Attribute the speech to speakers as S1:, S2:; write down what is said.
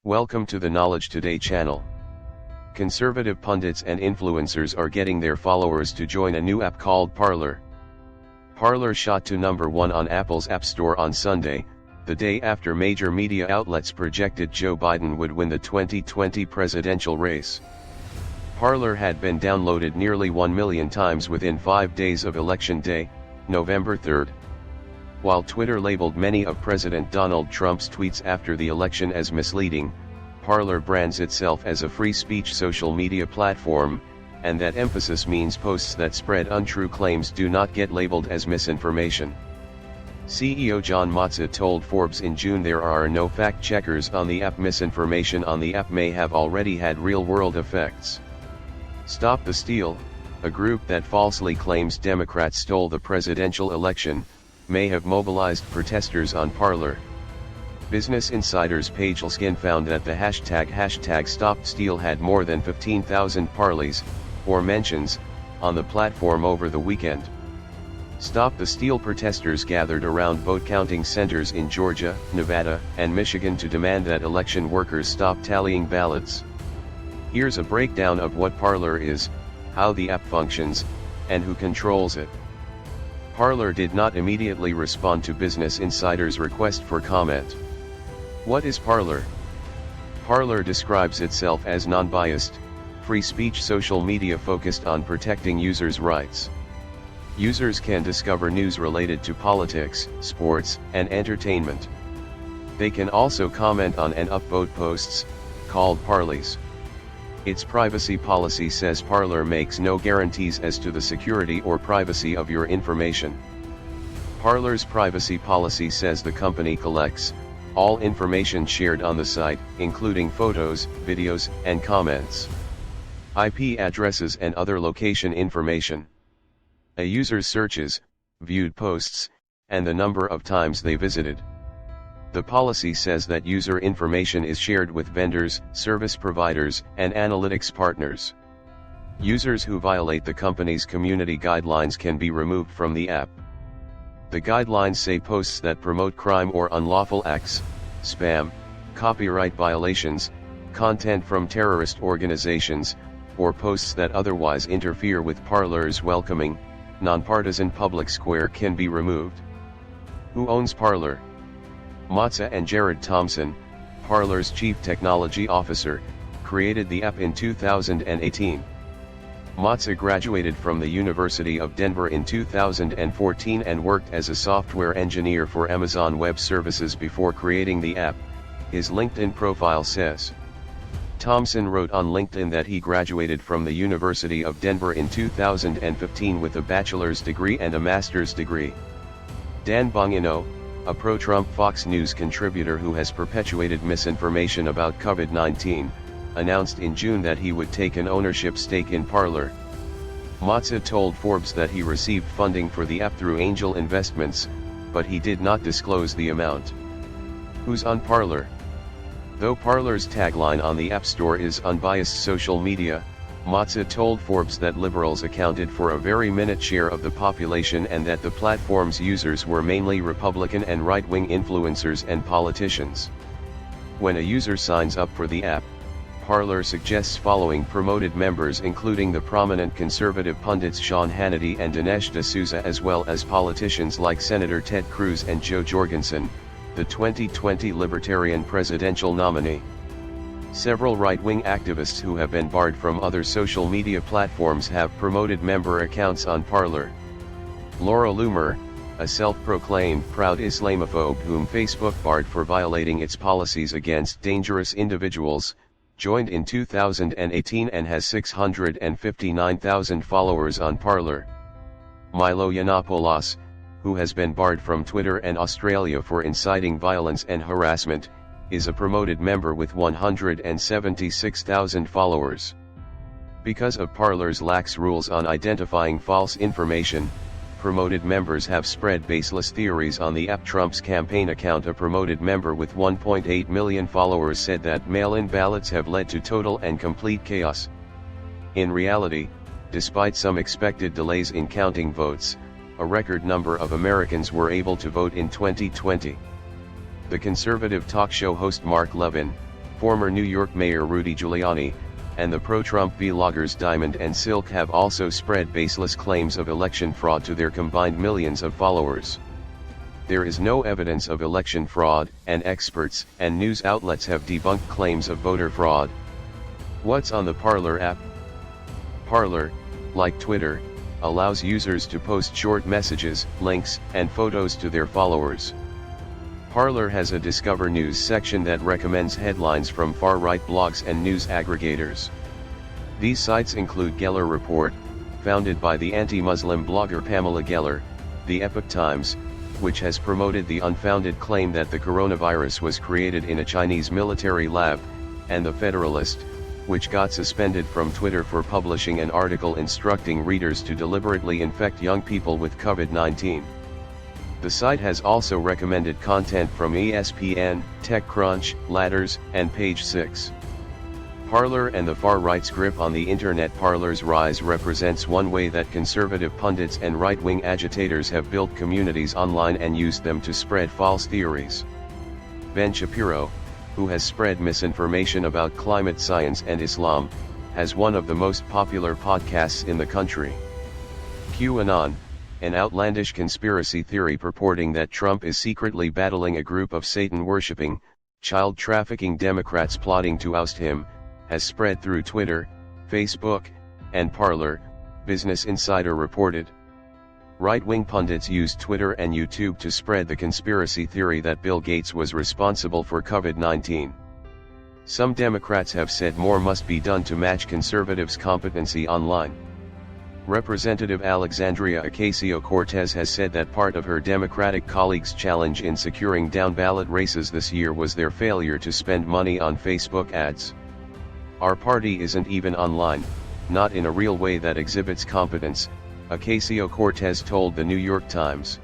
S1: Welcome to the Knowledge Today channel. Conservative pundits and influencers are getting their followers to join a new app called Parler. Parler shot to #1 on Apple's App Store on Sunday, the day after major media outlets projected Joe Biden would win the 2020 presidential race. Parler had been downloaded nearly 1 million times within 5 days of Election Day, November 3. While Twitter labeled many of President Donald Trump's tweets after the election as misleading, Parler brands itself as a free speech social media platform, and that emphasis means posts that spread untrue claims do not get labeled as misinformation. CEO John Matza told Forbes in June there are no fact-checkers on the app. Misinformation on the app may have already had real-world effects. Stop the Steal, a group that falsely claims Democrats stole the presidential election, may have mobilized protesters on Parler. Business Insider's Paige Lskin found that the hashtag #StopSteal had more than 15,000 parleys, or mentions, on the platform over the weekend. Stop the Steal protesters gathered around vote-counting centers in Georgia, Nevada, and Michigan to demand that election workers stop tallying ballots. Here's a breakdown of what Parler is, how the app functions, and who controls it. Parler did not immediately respond to Business Insider's request for comment. What is Parler? Parler describes itself as non-biased, free speech social media focused on protecting users' rights. Users can discover news related to politics, sports, and entertainment. They can also comment on and upvote posts, called parleys. Its privacy policy says Parler makes no guarantees as to the security or privacy of your information. Parler's privacy policy says the company collects all information shared on the site, including photos, videos, and comments, IP addresses and other location information, a user's searches, viewed posts, and the number of times they visited. The policy says that user information is shared with vendors, service providers, and analytics partners. Users who violate the company's community guidelines can be removed from the app. The guidelines say posts that promote crime or unlawful acts, spam, copyright violations, content from terrorist organizations, or posts that otherwise interfere with Parler's welcoming, nonpartisan public square can be removed. Who owns Parler? Matza and Jared Thompson, Parler's chief technology officer, created the app in 2018. Matza graduated from the University of Denver in 2014 and worked as a software engineer for Amazon Web Services before creating the app, his LinkedIn profile says. Thompson wrote on LinkedIn that he graduated from the University of Denver in 2015 with a bachelor's degree and a master's degree. Dan Bongino, a pro-Trump Fox News contributor who has perpetuated misinformation about COVID-19, announced in June that he would take an ownership stake in Parler. Matza told Forbes that he received funding for the app through angel investments, but he did not disclose the amount. Who's on Parler? Though Parler's tagline on the App Store is unbiased social media, Matza told Forbes that liberals accounted for a very minute share of the population and that the platform's users were mainly Republican and right-wing influencers and politicians. When a user signs up for the app, Parler suggests following promoted members including the prominent conservative pundits Sean Hannity and Dinesh D'Souza as well as politicians like Senator Ted Cruz and Joe Jorgensen, the 2020 Libertarian presidential nominee. Several right-wing activists who have been barred from other social media platforms have promoted member accounts on Parler. Laura Loomer, a self-proclaimed proud Islamophobe whom Facebook barred for violating its policies against dangerous individuals, joined in 2018 and has 659,000 followers on Parler. Milo Yiannopoulos, who has been barred from Twitter and Australia for inciting violence and harassment, is a promoted member with 176,000 followers. Because of Parler's lax rules on identifying false information, promoted members have spread baseless theories on the app. Trump's campaign account, a promoted member with 1.8 million followers, said that mail-in ballots have led to total and complete chaos. In reality, despite some expected delays in counting votes, a record number of Americans were able to vote in 2020. The conservative talk show host Mark Levin, former New York Mayor Rudy Giuliani, and the pro-Trump vloggers Diamond and Silk have also spread baseless claims of election fraud to their combined millions of followers. There is no evidence of election fraud, and experts and news outlets have debunked claims of voter fraud. What's on the Parler app? Parler, like Twitter, allows users to post short messages, links, and photos to their followers. Parler has a Discover News section that recommends headlines from far-right blogs and news aggregators. These sites include Geller Report, founded by the anti-Muslim blogger Pamela Geller, the Epoch Times, which has promoted the unfounded claim that the coronavirus was created in a Chinese military lab, and The Federalist, which got suspended from Twitter for publishing an article instructing readers to deliberately infect young people with COVID-19. The site has also recommended content from ESPN, TechCrunch, Ladders, and Page 6. Parler and the far-right's grip on the internet. Parler's rise represents one way that conservative pundits and right-wing agitators have built communities online and used them to spread false theories. Ben Shapiro, who has spread misinformation about climate science and Islam, has one of the most popular podcasts in the country. QAnon, an outlandish conspiracy theory purporting that Trump is secretly battling a group of Satan-worshipping, child-trafficking Democrats plotting to oust him, has spread through Twitter, Facebook, and Parler, Business Insider reported. Right-wing pundits used Twitter and YouTube to spread the conspiracy theory that Bill Gates was responsible for COVID-19. Some Democrats have said more must be done to match conservatives' competency online. Representative Alexandria Ocasio-Cortez has said that part of her Democratic colleagues' challenge in securing down-ballot races this year was their failure to spend money on Facebook ads. Our party isn't even online, not in a real way that exhibits competence, Ocasio-Cortez told the New York Times.